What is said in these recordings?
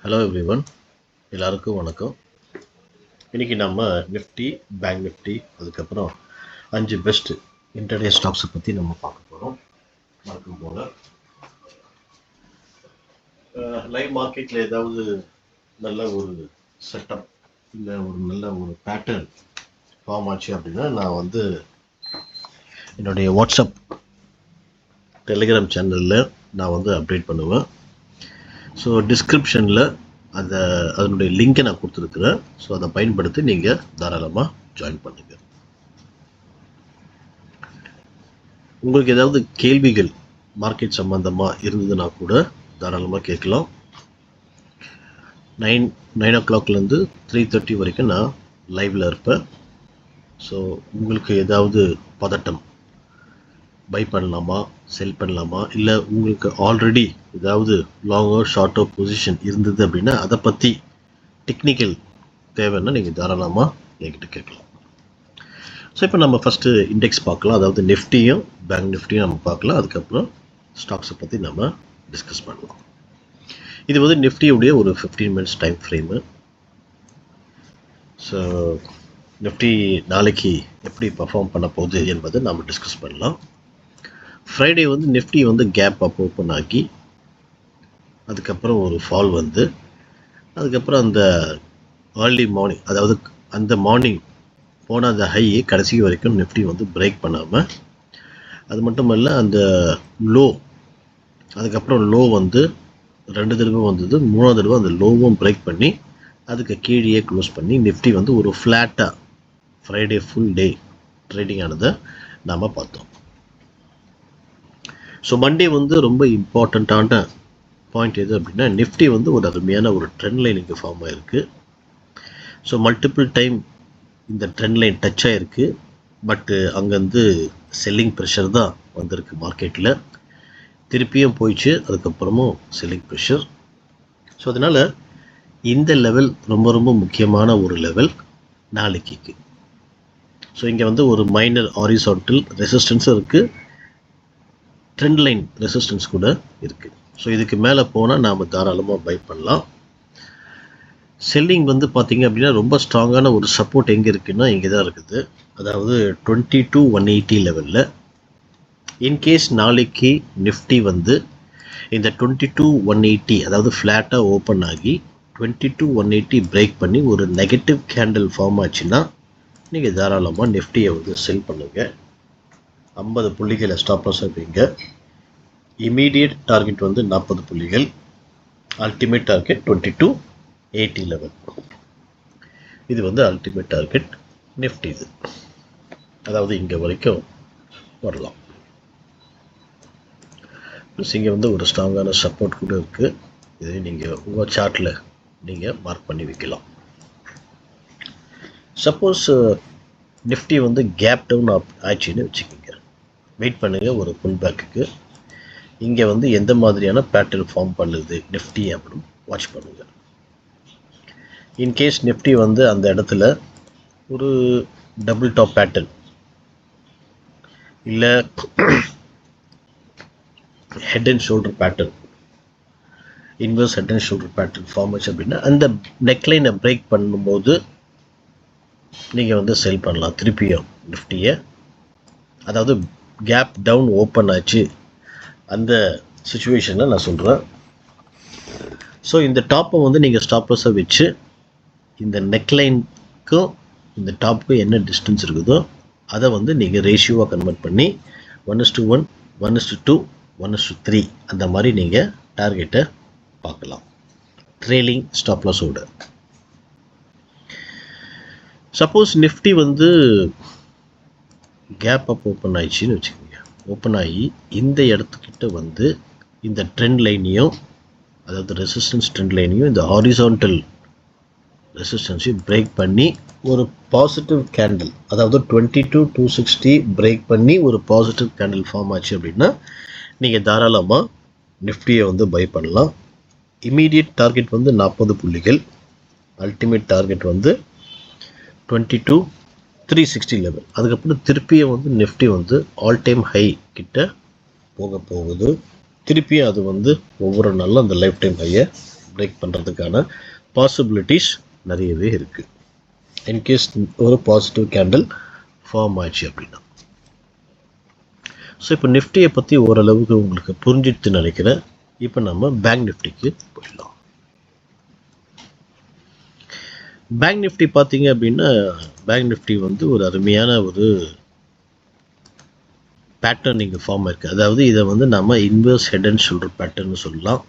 Hello everyone, எல்லாருக்கும் வணக்கம். இன்றைக்கி நம்ம நிஃப்டி, பேங்க் நிஃப்டி, அதுக்கப்புறம் 5 பெஸ்ட் இன்டர்டே ஸ்டாக்ஸை பற்றி நம்ம பார்க்க போகிறோம். வணக்கம் போல லைவ் மார்க்கெட்டில் ஏதாவது நல்ல ஒரு செட்டப் இல்லை ஒரு நல்ல ஒரு பேட்டர்ன் ஃபார்ம் ஆச்சு அப்படின்னா நான் வந்து என்னுடைய வாட்ஸ்அப் டெலிகிராம் சேனலில் நான் வந்து அப்டேட் பண்ணுவேன். ஸோ டிஸ்கிரிப்ஷனில் அதனுடைய லிங்கை நான் கொடுத்துருக்குறேன். ஸோ அதை பயன்படுத்தி நீங்கள் தாராளமாக ஜாயின் பண்ணுங்கள். உங்களுக்கு ஏதாவது கேள்விகள் மார்க்கெட் சம்மந்தமாக இருந்ததுன்னா கூட தாராளமாக கேட்கலாம். 9 o'clock 3:30 வரைக்கும் நான் லைவில் இருப்பேன். ஸோ உங்களுக்கு ஏதாவது பதட்டம், பை பண்ணலாமா, செல் பண்ணலாமா, இல்லை உங்களுக்கு ஆல்ரெடி ஏதாவது லாங்கோ ஷார்ட்டோ பொசிஷன் இருந்தது அப்படின்னா அதை பற்றி டெக்னிக்கல் தேவைன்னா நீங்கள் தாராளமாக என்கிட்ட கேட்கலாம். ஸோ இப்போ நம்ம ஃபஸ்ட்டு இண்டெக்ஸ் பார்க்கலாம். அதாவது நிஃப்டியும் பேங்க் நிஃப்டியும் நம்ம பார்க்கலாம். அதுக்கப்புறம் ஸ்டாக்ஸை பற்றி நம்ம டிஸ்கஸ் பண்ணலாம். இது வந்து நிஃப்டியுடைய ஒரு 15 minutes time frame. So Nifty நாளைக்கு எப்படி பர்ஃபார்ம் பண்ண போகுது என்பதை நம்ம டிஸ்கஸ் பண்ணலாம். ஃப்ரைடே வந்து நிஃப்டி வந்து கேப் அப் ஓப்பன் ஆகி அதுக்கப்புறம் ஒரு ஃபால் வந்து அதுக்கப்புறம் அந்த ஏர்லி மார்னிங், அதாவது அந்த மார்னிங் போன அந்த ஹை கடைசி வரைக்கும் நிஃப்டி வந்து பிரேக் பண்ணாமல், அது மட்டும் இல்லை அந்த லோ, அதுக்கப்புறம் லோ வந்து 2 தடவை வந்தது, 3ஆவது தடவை அந்த லோவும் பிரேக் பண்ணி அதுக்கு கீழே க்ளோஸ் பண்ணி நிஃப்டி வந்து ஒரு ஃப்ளாட்டாக ஃப்ரைடே ஃபுல் டே ட்ரேடிங் ஆனதை நாம் பார்த்தோம். ஸோ மண்டே வந்து ரொம்ப இம்பார்ட்டண்ட்டான பாயிண்ட் எது அப்படின்னா, நிஃப்டி வந்து ஒரு அருமையான ஒரு ட்ரெண்ட் லைன் இங்கே ஃபார்ம் ஆகிருக்கு. ஸோ மல்டிபிள் டைம் இந்த ட்ரெண்ட் லைன் டச் ஆகிருக்கு. பட்டு அங்கேருந்து செல்லிங் ப்ரெஷர் தான் வந்திருக்கு மார்க்கெட்டில். திருப்பியும் போயிடுச்சு, அதுக்கப்புறமும் செல்லிங் ப்ரெஷர். ஸோ அதனால் இந்த லெவல் ரொம்ப ரொம்ப முக்கியமான ஒரு லெவல் நாளைக்கு. ஸோ இங்கே வந்து ஒரு மைனர் ஹாரிசான்டல் ரெசிஸ்டன்ஸும் இருக்குது, ட்ரெண்ட் லைன் ரெசிஸ்டன்ஸ் கூட இருக்குது. ஸோ இதுக்கு மேலே போனால் நாம் தாராளமாக பை பண்ணலாம். செல்லிங் வந்து பார்த்திங்க அப்படின்னா ரொம்ப ஸ்ட்ராங்கான ஒரு சப்போர்ட் எங்கே இருக்குன்னா இங்கே தான் இருக்குது. அதாவது 22,180 லெவலில். இன்கேஸ் நாளைக்கு நிஃப்டி வந்து இந்த 22,180, அதாவது ஃப்ளாட்டாக ஓப்பன் ஆகி 22,180 பிரேக் பண்ணி ஒரு நெகட்டிவ் கேண்டில் ஃபார்ம் ஆச்சுன்னா நீங்கள் தாராளமாக நிஃப்டியை வந்து செல் பண்ணுங்கள். 50 புள்ளிகளை ஸ்டாப் லாஸ் வைப்பீங்க. இமீடியட் டார்கெட் வந்து 40 புள்ளிகள், அல்டிமேட் டார்கெட் 22,80 லெவல். இது வந்து அல்டிமேட் டார்கெட் நிஃப்டி. இது அதாவது இங்கே வரைக்கும் வரலாம். ப்ளஸ் இங்கே வந்து ஒரு ஸ்ட்ராங்கான சப்போர்ட் கூட இருக்குது. இதை நீங்கள் உங்கள் சார்ட்டில் நீங்கள் மார்க் பண்ணி வைக்கலாம். சப்போஸ் நிஃப்டி வந்து கேப் டவுன் ஆச்சுன்னு வச்சுக்கோங்க, வெயிட் பண்ணுங்கள் ஒரு புல் பேக்குக்கு. இங்கே வந்து எந்த மாதிரியான பேட்டர்ன் ஃபார்ம் பண்ணுது நிஃப்டி அப்படின்னு வாட்ச் பண்ணுங்கள். இன்கேஸ் நிஃப்டி வந்து அந்த இடத்துல ஒரு டபுள் டாப் பேட்டர்ன் இல்லை head and shoulder pattern, inverse head and shoulder pattern form ஆச்சு அப்படின்னா அந்த நெக்லைனை பிரேக் பண்ணும்போது நீங்கள் வந்து செல் பண்ணலாம் திருப்பியும் நிஃப்டியை. அதாவது கேப் டவுன் ஓப்பன் ஆச்சு அந்த சுச்சுவேஷனில் நான் சொல்கிறேன். ஸோ இந்த டாப்பை வந்து நீங்கள் ஸ்டாப் லாஸை வச்சு இந்த நெக்லைனுக்கும் இந்த டாப்புக்கும் என்ன டிஸ்டன்ஸ் இருக்குதோ அதை வந்து நீங்கள் ரேஷியோவாக கன்வெர்ட் பண்ணி 1:1, 1:2, 1:3 அந்த மாதிரி நீங்கள் டார்கெட்டை பார்க்கலாம் ட்ரெயிலிங் ஸ்டாப் லாஸோட. சப்போஸ் நிஃப்டி வந்து கேப் அப் ஓப்பன் ஆயிடுச்சின்னு வச்சுக்கோங்க, ஓப்பன் ஆகி இந்த இடத்துக்கிட்ட வந்து இந்த ட்ரெண்ட் லைனையும், அதாவது ரெசிஸ்டன்ஸ் ட்ரெண்ட் லைனையும் இந்த ஹாரிசான்டல் ரெசிஸ்டன்ஸையும் பிரேக் பண்ணி ஒரு பாசிட்டிவ் கேண்டில், அதாவது 22,260 பிரேக் பண்ணி ஒரு பாசிட்டிவ் கேண்டில் ஃபார்ம் ஆச்சு அப்படின்னா நீங்கள் தாராளமாக நிஃப்டியை வந்து பை பண்ணலாம். இமீடியட் டார்கெட் வந்து 40 புள்ளிகள், அல்டிமேட் டார்கெட் வந்து 22,360 லெவல். அதுக்கப்புறம் திருப்பியும் வந்து நிஃப்டி வந்து ஆல் டைம் ஹை கிட்ட போக போகுது. திருப்பியும் அது வந்து ஒவ்வொரு நாளும் அந்த லைஃப் டைம் ஹையை பிரேக் பண்ணுறதுக்கான பாசிபிலிட்டிஸ் நிறையவே இருக்குது. இன்கேஸ் ஒரு பாசிட்டிவ் கேண்டில் ஃபார்ம் ஆயிடுச்சு அப்படின்னா. ஸோ இப்போ நிஃப்டியை பற்றி ஓரளவுக்கு உங்களுக்கு புரிஞ்சிட்டு நினைக்கிறேன். இப்போ நம்ம பேங்க் நிஃப்டிக்கு போயிடலாம். பேங்க் நிஃப்டி பார்த்தீங்க அப்படின்னா, பேங்க் நிஃப்டி வந்து ஒரு அருமையான ஒரு பேட்டர்ன் இங்கே ஃபார்ம் ஆயிருக்கு. அதாவது இதை வந்து நம்ம inverse head and shoulder pattern சொல்லலாம்.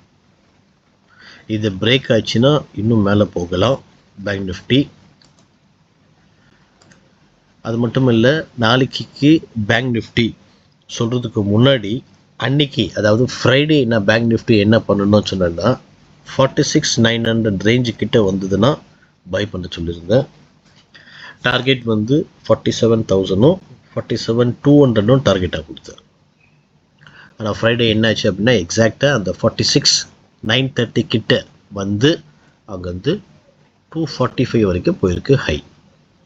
இது பிரேக் ஆச்சுன்னா இன்னும் மேலே போகலாம் பேங்க் நிஃப்டி. அது மட்டும் இல்லை, நாளைக்கு பேங்க் நிஃப்டி சொல்கிறதுக்கு முன்னாடி அன்னைக்கு, அதாவது ஃப்ரைடே நான் பேங்க் நிஃப்டி என்ன பண்ணணும்னு சொன்னேன்னா 46,900 ரேஞ்சு கிட்ட வந்ததுன்னா பை பண்ண சொல்லியிருந்தேன். டார்கெட் வந்து 47,000ம் 47,200ம் டார்கெட்டாக கொடுத்தார். ஆனால் ஃப்ரைடே என்னாச்சு அப்படின்னா எக்ஸாக்டாக அந்த 46,930 கிட்ட வந்து அங்கேருந்து 245 வரைக்கும் போயிருக்கு ஹை.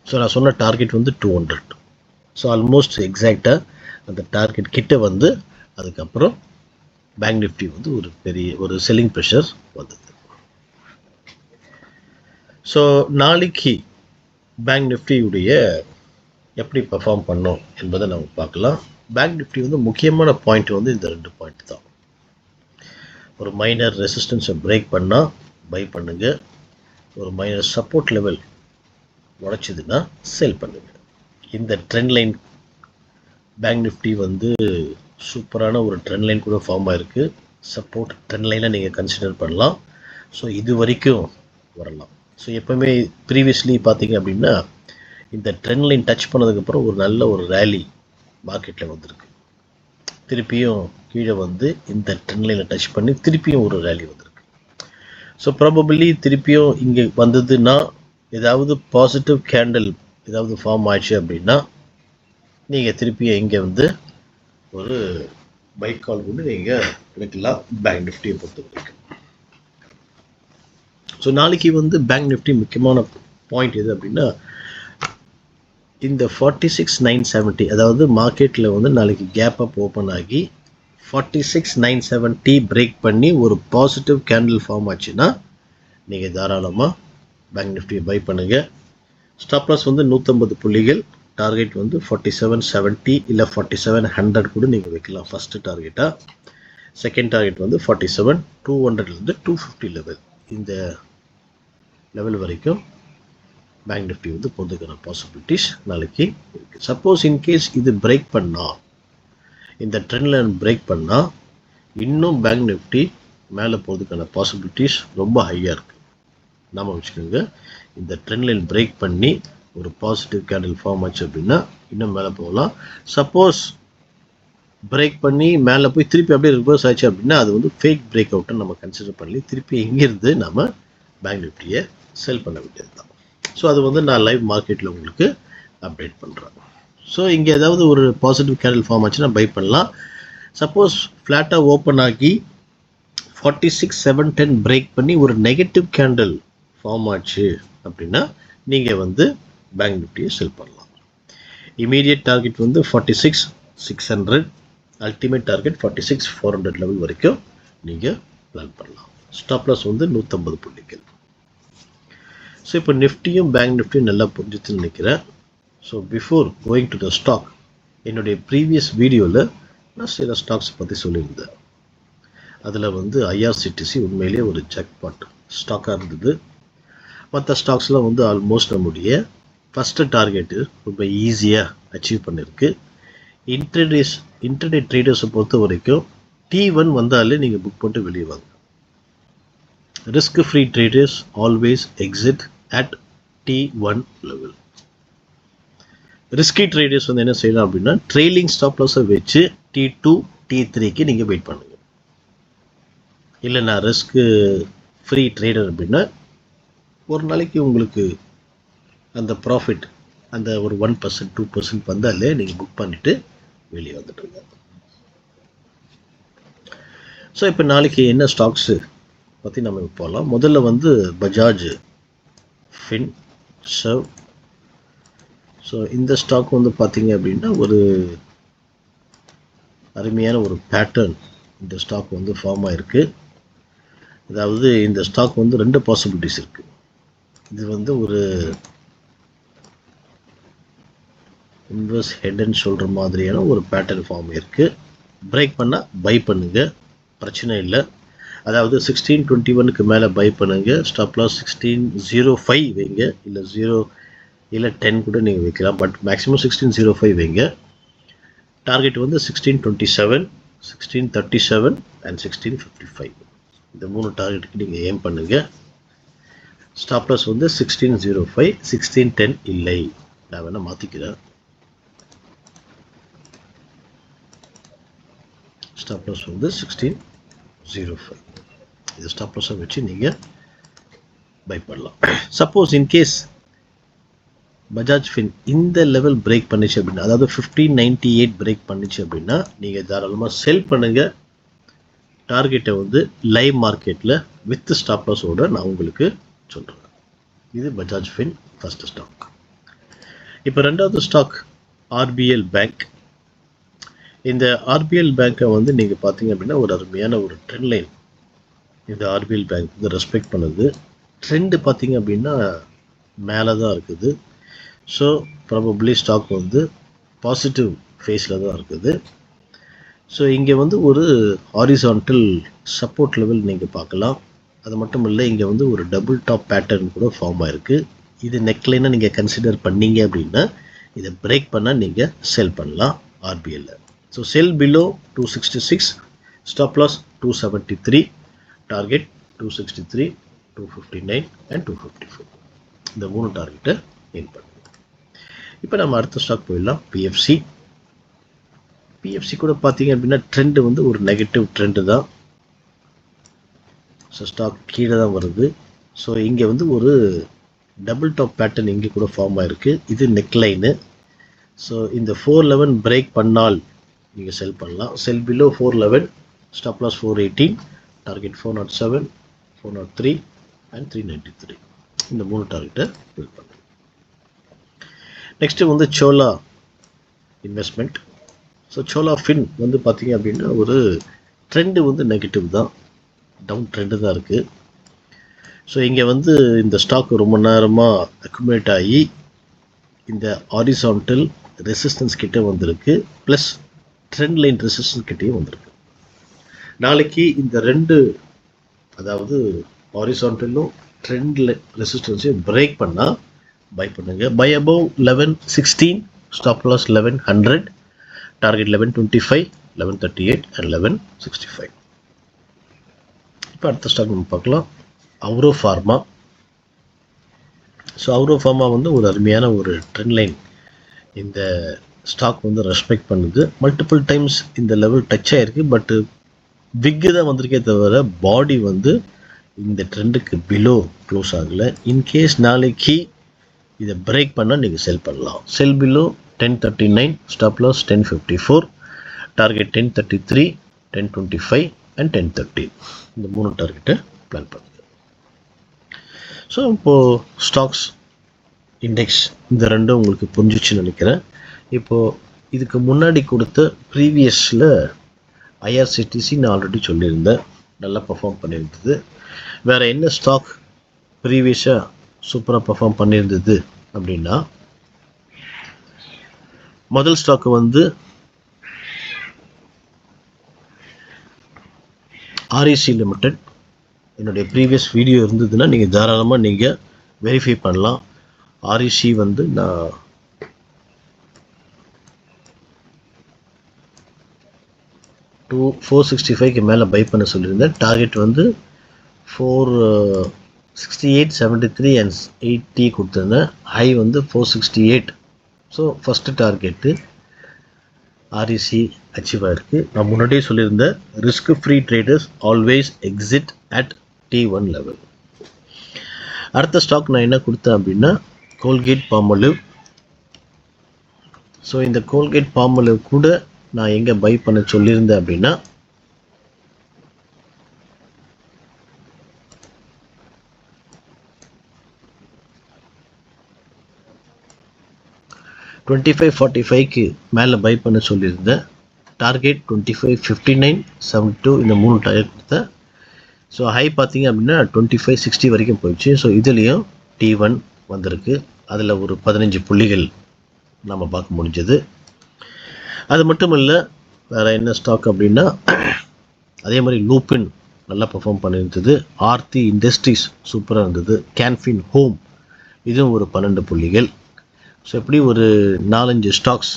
ஸோ நான் சொன்ன டார்கெட் வந்து 200. ஸோ ஆல்மோஸ்ட் எக்ஸாக்டாக அந்த டார்கெட் கிட்ட வந்து அதுக்கப்புறம் பேங்க் நிஃப்டி வந்து ஒரு பெரிய ஒரு செல்லிங் ப்ரெஷர் வந்தது. ஸோ நாளைக்கு பேங்க் நிஃப்டியுடைய எப்படி பர்ஃபார்ம் பண்ணோம் என்பதை நம்ம பார்க்கலாம். பேங்க் நிஃப்டி வந்து முக்கியமான பாயிண்ட் வந்து இந்த 2 பாயிண்ட் தான். ஒரு மைனர் ரெசிஸ்டன்ஸை பிரேக் பண்ணால் பை பண்ணுங்க, ஒரு மைனர் சப்போர்ட் லெவல் உடைச்சதுன்னா செல் பண்ணுங்க. இந்த ட்ரெண்ட் லைன் பேங்க் நிஃப்டி வந்து சூப்பரான ஒரு ட்ரெண்ட் லைன் கூட ஃபார்ம் ஆகிருக்கு. சப்போர்ட் ட்ரெண்ட் லைனை நீங்கள் கன்சிடர் பண்ணலாம். ஸோ இது வரைக்கும் வரலாம். ஸோ எப்போவுமே ப்ரீவியஸ்லி பார்த்தீங்க அப்படின்னா இந்த ட்ரெண்ட் லைன் டச் பண்ணதுக்கப்புறம் ஒரு நல்ல ஒரு ரேலி மார்க்கெட்டில் வந்திருக்கு. திருப்பியும் கீழே வந்து இந்த ட்ரெண்ட் லைனை டச் பண்ணி திருப்பியும் ஒரு ரேலி வந்திருக்கு. ஸோ ப்ராபபிளி திருப்பியும் இங்கே வந்ததுன்னா ஏதாவது பாசிட்டிவ் கேண்டில் ஏதாவது ஃபார்ம் ஆயிடுச்சு அப்படின்னா நீங்கள் திருப்பியும் இங்கே வந்து ஒரு பை கால் கொண்டு நீங்கள் வைக்கலாம் பேங்க் நிஃப்டியை பொறுத்த வரைக்கும். ஸோ நாளைக்கு வந்து பேங்க் நிஃப்டி முக்கியமான பாயிண்ட் எது அப்படின்னா இந்த 46,970, அதாவது மார்க்கெட்டில் வந்து நாளைக்கு கேப் அப் ஓப்பன் ஆகி 46,970 பிரேக் பண்ணி ஒரு பாசிட்டிவ் கேண்டில் ஃபார்ம் ஆச்சுன்னா நீங்கள் தாராளமாக பேங்க் நிஃப்டியை பை பண்ணுங்கள். ஸ்டாப் லாஸ் வந்து 150 புள்ளிகள், டார்கெட் வந்து 4770 இல்லை 4700 கூட நீங்கள் வைக்கலாம் ஃபஸ்ட்டு டார்கெட்டாக. செகண்ட் டார்கெட் வந்து 47,200லேருந்து 250 லெவல். இந்த லெவல் வரைக்கும் பேங்க் நிஃப்டி வந்து போகிறதுக்கான பாசிபிலிட்டிஸ் நாளைக்கு இருக்குது. சப்போஸ் இன்கேஸ் இது பிரேக் பண்ணால், இந்த ட்ரெண்ட் லைன் பிரேக் பண்ணால் இன்னும் பேங்க் நிஃப்டி மேலே போகிறதுக்கான பாசிபிலிட்டிஸ் ரொம்ப ஹையாக இருக்குது. நாம வச்சுக்கோங்க, இந்த ட்ரெண்ட் லைன் பிரேக் பண்ணி ஒரு பாசிட்டிவ் கேண்டில் ஃபார்ம் ஆச்சு அப்படின்னா இன்னும் மேலே போகலாம். சப்போஸ் பிரேக் பண்ணி மேலே போய் திருப்பி அப்படியே ரிவர்ஸ் ஆச்சு அப்படின்னா அது வந்து ஃபேக் பிரேக் அவுட்டை நம்ம கன்சிடர் பண்ணி திருப்பி இங்கேருந்து நம்ம பேங்க் நிஃப்டியை செல் பண்ண வேண்டியது தான். ஸோ அது வந்து நான் லைவ் மார்க்கெட்டில் உங்களுக்கு அப்டேட் பண்ணுறேன். ஸோ இங்கே ஏதாவது ஒரு பாசிட்டிவ் கேண்டில் ஃபார்ம் ஆச்சுன்னா பை பண்ணலாம். சப்போஸ் ஃப்ளாட்டாக ஓப்பன் ஆகி 46,710 பிரேக் பண்ணி ஒரு நெகட்டிவ் கேண்டில் ஃபார்ம் ஆச்சு அப்படின்னா நீங்கள் வந்து பேங்க் நிஃப்டியை செல் பண்ணலாம். இமீடியட் டார்கெட் வந்து 46,600, அல்டிமேட் டார்கெட் 46,400 லெவல் வரைக்கும் நீங்கள் பிளான் பண்ணலாம். ஸ்டாப் லாஸ் வந்து 150 புள்ளிகள். ஸோ இப்போ நிஃப்டியும் பேங்க் நிஃப்டியும் நல்லா புரிஞ்சுன்னு நினைக்கிறேன். So before going to the stock, என்னுடைய ப்ரீவியஸ் வீடியோவில் நான் சில ஸ்டாக்ஸ் பற்றி சொல்லியிருந்தேன். அதில் வந்து ஐஆர்சிடிசி உண்மையிலேயே ஒரு ஜாக்பாட் ஸ்டாக்காக இருந்தது. மற்ற ஸ்டாக்ஸ்லாம் வந்து ஆல்மோஸ்ட் நம்முடைய ஃபஸ்ட்டு டார்கெட்டு ரொம்ப ஈஸியாக அச்சீவ் பண்ணியிருக்கு. இன்டர்டே ட்ரேடர்ஸை பொறுத்த வரைக்கும் T1 வந்தாலே நீங்கள் புக் பண்ணிட்டு வெளியே வாங்க. Risk free traders always exit at T1 level. Risky traders வந்து என்ன செய்யலாம் அப்படின்னா ட்ரெயிலிங் ஸ்டாப் லாஸை வச்சு T2 T3க்கு நீங்கள் வெயிட் பண்ணுங்கள். இல்லை நான் ரிஸ்க்கு ஃப்ரீ ட்ரேடர் அப்படின்னா ஒரு நாளைக்கு உங்களுக்கு அந்த ப்ராஃபிட் அந்த ஒரு 1% 2% வந்தாலே நீங்கள் புக் பண்ணிவிட்டு வெளியே வந்துட்டுருங்க. ஸோ இப்போ நாளைக்கு என்ன ஸ்டாக்ஸு பற்றி நம்ம போகலாம். முதல்ல வந்து பஜாஜ் ஃபின்சர்வ். ஸோ இந்த ஸ்டாக் வந்து பார்த்தீங்க அப்படின்னா ஒரு அருமையான ஒரு பேட்டர்ன் இந்த ஸ்டாக் வந்து ஃபார்ம் ஆகிருக்கு. அதாவது இந்த ஸ்டாக் வந்து 2 பாசிபிலிட்டிஸ் இருக்குது. இது வந்து ஒரு இன்வெர்ஸ் ஹெட்ன்னு சொல்கிற மாதிரியான ஒரு பேட்டர்ன் ஃபார்ம் இருக்குது. பிரேக் பண்ணால் பை பண்ணுங்க, பிரச்சனை இல்லை. அதாவது 1621க்கு மேலே பை பண்ணுங்க. ஸ்டாப் லாஸ் 1605 வைங்க, இல்லை 10 கூட நீங்கள் வைக்கலாம். பட் மேக்ஸிமம் 1605 வைங்க. டார்கெட் வந்து 1627, 1637 அண்ட் 1655. இந்த 3 டார்கெட்டுக்கு நீங்கள் ஏம் பண்ணுங்க. ஸ்டாப் லாஸ் வந்து 1605, 1610 இல்லை. நான் வேணால் மாற்றிக்கிறேன். ஸ்டாப் லாஸ் வந்து 1605. இது ஸ்டாப் லாஸை வச்சு நீங்கள் பை பண்ணலாம். சப்போஸ் இன்கேஸ் பஜாஜ் ஃபின் இந்த லெவல் பிரேக் பண்ணிச்சு அப்படின்னா, அதாவது 1598 பிரேக் பண்ணிச்சு அப்படின்னா, நீங்கள் தாராளமாக செல் பண்ணுங்கள். டார்கெட்டை வந்து லைவ் மார்க்கெட்டில் வித் ஸ்டாப் லாஸோடு நான் உங்களுக்கு சொல்கிறேன். இது பஜாஜ் ஃபின் ஃபஸ்ட்டு ஸ்டாக். இப்போ ரெண்டாவது ஸ்டாக் ஆர்பிஎல் பேங்க். இந்த ஆர்பிஎல் பேங்க்கை வந்து நீங்கள் பார்த்தீங்க அப்படின்னா ஒரு அருமையான ஒரு ட்ரெண்ட் லைன் இந்த ஆர்பிஎல் பேங்க் வந்து ரெஸ்பெக்ட் பண்ணுது. ட்ரெண்டு பார்த்தீங்க அப்படின்னா மேலே தான் இருக்குது. ஸோ ப்ராபப்ளி ஸ்டாக் வந்து பாசிட்டிவ் ஃபேஸில் தான் இருக்குது. ஸோ இங்கே வந்து ஒரு ஹாரிசான்டல் சப்போர்ட் லெவல் நீங்கள் பார்க்கலாம். அது மட்டும் இல்லை, இங்கே வந்து ஒரு டபுள் டாப் பேட்டர்ன் கூட ஃபார்ம் ஆகிருக்கு. இது நெக்லைனை நீங்கள் கன்சிடர் பண்ணீங்க அப்படின்னா இதை பிரேக் பண்ணால் நீங்கள் செல் பண்ணலாம் ஆர்பிஎல்ல. So sell below 266, stop loss 273, target 263, 259 and 254. இந்த 3 டார்கெட்டை ஏம் பண்ணுங்க. இப்போ நம்ம அடுத்த ஸ்டாக் போயிடலாம். பிஎஃப்சி. பிஎஃப்சி கூட பார்த்தீங்க அப்படின்னா ட்ரெண்டு வந்து ஒரு நெகட்டிவ் ட்ரெண்டு தான். ஸோ ஸ்டாக் கீழே தான் வருது. ஸோ இங்கே வந்து ஒரு டபுள் டாப் பேட்டர்ன் இங்கே கூட ஃபார்ம் ஆகிருக்கு. இது நெக்லைனு. ஸோ இந்த 411 பிரேக் பண்ணால் நீங்கள் செல் பண்ணலாம். Sell below 411, stop loss 418, target 407, 403 and 393. இந்த 3 டார்கெட்டை பில் பண்ணுங்க. நெக்ஸ்ட்டு வந்து Chola investment. So Chola fin வந்து பார்த்தீங்க அப்படின்னா ஒரு ட்ரெண்டு வந்து நெகட்டிவ் தான், டவுன் ட்ரெண்டு தான் இருக்குது. ஸோ இங்கே வந்து இந்த ஸ்டாக் ரொம்ப நேரமாக அக்குமுலேட் ஆகி இந்த ஹாரிசான்டல் ரெசிஸ்டன்ஸ் கிட்டே வந்திருக்கு, ப்ளஸ் ட்ரெண்ட் லைன் ரெசிஸ்டன்ஸ் கிட்டேயும் வந்திருக்கு. நாளைக்கு இந்த 2, அதாவது ஹாரிசான்டலும் ட்ரெண்ட் ரெசிஸ்டன்ஸையும் பிரேக் பண்ணால் பை பண்ணுங்கள். Buy above 1116, stop loss 1100, target 1125, 1138 and 1165. இப்போ அடுத்த ஸ்டாக் நம்ம பார்க்கலாம், Auro pharma. So Auro pharma வந்து ஒரு அருமையான ஒரு ட்ரெண்ட் லைன் இந்த ஸ்டாக் வந்து ரெஸ்பெக்ட் பண்ணுது. மல்டிபிள் டைம்ஸ் இந்த லெவல் டச் ஆகிருக்கு. பட்டு விக்கு தான் வந்திருக்கே தவிர பாடி வந்து இந்த ட்ரெண்டுக்கு பிலோ க்ளோஸ் ஆகலை. இன்கேஸ் நாளைக்கு இதை பிரேக் பண்ணால் நீங்கள் செல் பண்ணலாம். Sell below 1039, stop loss 1054, target 1033, 1025 and 1030. இந்த 3 டார்கெட்டை பிளான் பண்ணுங்கள். ஸோ இப்போது ஸ்டாக்ஸ், இண்டெக்ஸ் இந்த ரெண்டும் உங்களுக்கு புரிஞ்சிச்சுன்னு நினைக்கிறேன். இப்போது இதுக்கு முன்னாடி கொடுத்த ப்ரீவியஸில் ஐஆர்சிடிசி நான் ஆல்ரெடி சொல்லியிருந்தேன், நல்லா பர்ஃபார்ம் பண்ணியிருந்தது. வேறு என்ன ஸ்டாக் ப்ரீவியஸாக சூப்பராக பர்ஃபார்ம் பண்ணியிருந்தது அப்படின்னா, முதல் ஸ்டாக்கு வந்து ஆர்இசி லிமிடெட். என்னுடைய ப்ரீவியஸ் வீடியோ இருந்ததுன்னா நீங்கள் தாராளமாக நீங்கள் வெரிஃபை பண்ணலாம். ஆர்இசி வந்து நான் 465க்கு மேலே பை பண்ண சொல்லியிருந்தேன். டார்கெட் வந்து 468, 73 அண்ட் 80 கொடுத்துருந்தேன். ஹை வந்து 468. So first target REC achieve ஆகிருக்கு. நான் முன்னாடியே சொல்லியிருந்தேன், risk free traders always exit at T1 level. அடுத்த ஸ்டாக் நான் என்ன கொடுத்தேன் அப்படின்னா கோல்கேட் பால்மோலிவ். ஸோ இந்த கோல்கேட் பால்மோலிவ் கூட நான் எங்கே பை பண்ண சொல்லியிருந்தேன் அப்படின்னா 2545க்கு மேலே பை பண்ண சொல்லியிருந்தேன். டார்கெட் 2559, 72 இந்த 3 டார்கெட் கொடுத்தேன். ஸோ ஹை பார்த்தீங்க அப்படின்னா 2560 வரைக்கும் போயிடுச்சு. ஸோ இதுலேயும் T1 வந்திருக்கு. அதில் ஒரு 15 புள்ளிகள் நம்ம பார்க்க முடிஞ்சது. அது மட்டும் இல்லை, வேறு என்ன ஸ்டாக் அப்படின்னா அதே மாதிரி லூப்பின் நல்லா பெர்ஃபார்ம் பண்ணியிருந்தது. ஆர்த்தி இண்டஸ்ட்ரீஸ் சூப்பராக இருந்தது. கேன்ஃபின் ஹோம் இதுவும் ஒரு 12 புள்ளிகள். ஸோ எப்படி ஒரு 4-5 ஸ்டாக்ஸ்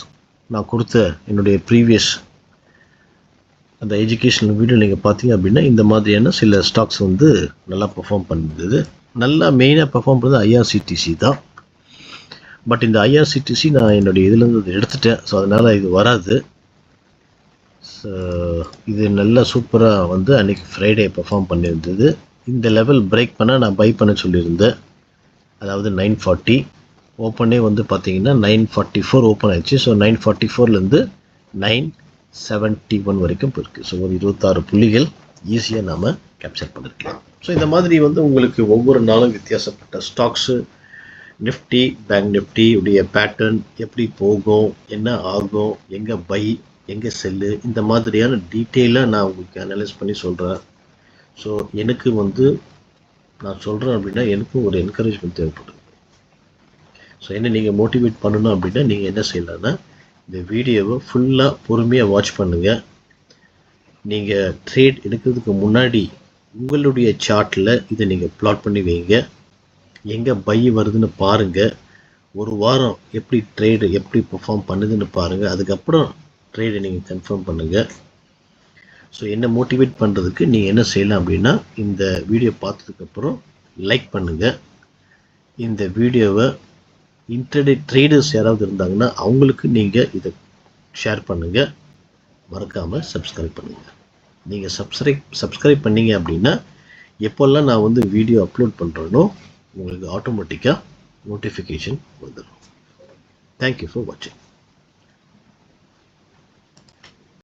நான் கொடுத்த என்னுடைய ப்ரீவியஸ் அந்த எஜுகேஷனல் வீடியோ நீங்கள் பார்த்தீங்க அப்படின்னா இந்த மாதிரியான சில ஸ்டாக்ஸ் வந்து நல்லா பெர்ஃபார்ம் பண்ணியிருந்தது. நல்லா மெயினாக பெர்ஃபார்ம் பண்ணது ஐஆர்சிடிசி தான். பட் இந்த ஐஆர்சிடிசி நான் என்னுடைய இதுலேருந்து எடுத்துட்டேன். ஸோ அதனால் இது வராது. ஸோ இது நல்லா சூப்பராக வந்து அன்றைக்கி ஃப்ரைடே பெர்ஃபார்ம் பண்ணியிருந்தது. இந்த லெவல் பிரேக் பண்ண நான் பை பண்ண சொல்லியிருந்தேன். அதாவது 940 ஓப்பனே வந்து பார்த்தீங்கன்னா 944 ஓப்பன் ஆயிடுச்சு. ஸோ 944லேருந்து 971 வரைக்கும் போயிருக்கு. ஸோ ஒரு 26 புள்ளிகள் ஈஸியாக நாம் கேப்சர் பண்ணிருக்கலாம். ஸோ இந்த மாதிரி வந்து உங்களுக்கு ஒவ்வொரு நாளும் வித்தியாசப்பட்ட ஸ்டாக்ஸு, நிஃப்டி, பேங்க் நிஃப்டி உடைய பேட்டர்ன் எப்படி போகும், என்ன ஆகும், எங்கே பை, எங்கே செல்லு, இந்த மாதிரியான டீட்டெயிலாக நான் உங்களுக்கு அனலைஸ் பண்ணி சொல்கிறேன். ஸோ எனக்கு வந்து நான் சொல்கிறேன் அப்படின்னா எனக்கும் ஒரு என்கரேஜ்மெண்ட் தேவைப்படுது. ஸோ என்ன நீங்கள் மோட்டிவேட் பண்ணணும் அப்படின்னா நீங்கள் என்ன செய்யலாம்னா இந்த வீடியோவை ஃபுல்லாக பொறுமையாக வாட்ச் பண்ணுங்கள். நீங்கள் ட்ரேட் எடுக்கிறதுக்கு முன்னாடி உங்களுடைய சார்ட்டில் இதை நீங்கள் பிளாட் பண்ணி வைங்க. எங்கே பை வருதுன்னு பாருங்கள். ஒரு வாரம் எப்படி ட்ரேடு எப்படி பெர்ஃபார்ம் பண்ணுதுன்னு பாருங்கள். அதுக்கப்புறம் ட்ரேடை நீங்கள் கன்ஃபார்ம் பண்ணுங்கள். ஸோ என்ன மோட்டிவேட் பண்ணுறதுக்கு நீங்கள் என்ன செய்யலாம் அப்படின்னா இந்த வீடியோ பார்த்ததுக்கப்புறம் லைக் பண்ணுங்கள். இந்த வீடியோவை இன்ட்ரடே ட்ரேடர்ஸ் யாராவது இருந்தாங்கன்னா அவங்களுக்கு நீங்கள் இதை ஷேர் பண்ணுங்கள். மறக்காமல் சப்ஸ்கிரைப் பண்ணுங்கள். நீங்கள் சப்ஸ்கிரைப் பண்ணீங்க அப்படின்னா எப்போல்லாம் நான் வந்து வீடியோ அப்லோட் பண்ணுறேனோ உங்களுக்கு ஆட்டோமேட்டிக்காக நோட்டிஃபிகேஷன் வந்துடும். தேங்க்யூ ஃபார் வாட்சிங்.